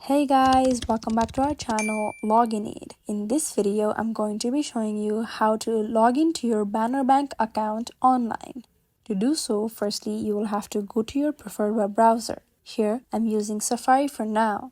Hey guys, welcome back to our channel Login Aid. In this video, I'm going to be showing you how to log into your Banner Bank account online. To do so, firstly, you will have to go to your preferred web browser. Here, I'm using Safari for now.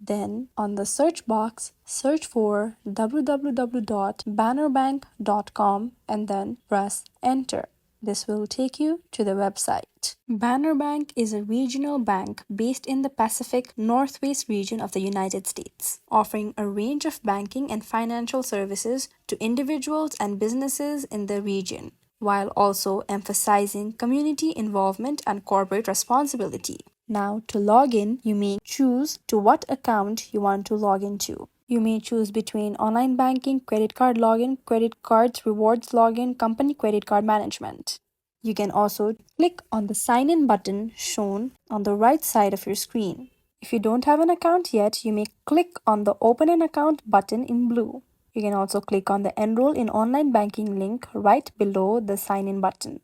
Then, on the search box, search for www.bannerbank.com and then press enter. This will take you to the website. Banner Bank is a regional bank based in the Pacific Northwest region of the United States, offering a range of banking and financial services to individuals and businesses in the region, while also emphasizing community involvement and corporate responsibility. Now, to log in, you may choose to what account you want to log into. You may choose between online banking, credit card login, credit cards, rewards login, company credit card management. You can also click on the sign in button shown on the right side of your screen. If you don't have an account yet, you may click on the open an account button in blue. You can also click on the enroll in online banking link right below the sign in button.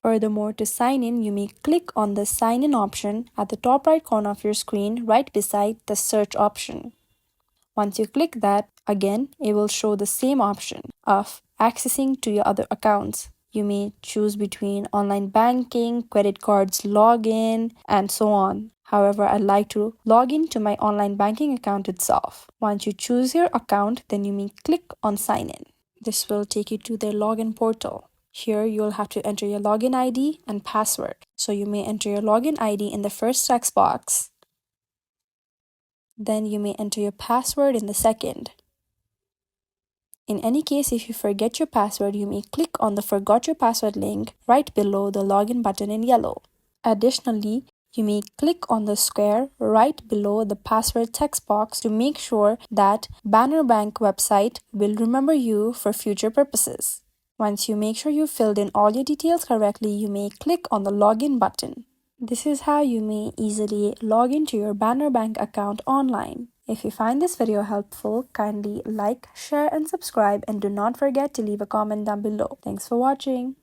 Furthermore, to sign in, you may click on the sign in option at the top right corner of your screen right beside the search option. Once you click that, again, it will show the same option of accessing to your other accounts. You may choose between online banking, credit cards login, and so on. However, I'd like to log in to my online banking account itself. Once you choose your account, then you may click on sign in. This will take you to their login portal. Here, you'll have to enter your login ID and password. So you may enter your login ID in the first text box. Then you may enter your password in the second. In any case, if you forget your password, you may click on the Forgot Your Password link right below the login button in yellow. Additionally, you may click on the square right below the password text box to make sure that Banner Bank website will remember you for future purposes. Once you make sure you filled in all your details correctly, you may click on the login button. This is how you may easily log into your Banner Bank account online. If you find this video helpful, kindly like, share and subscribe, and do not forget to leave a comment down below. Thanks for watching.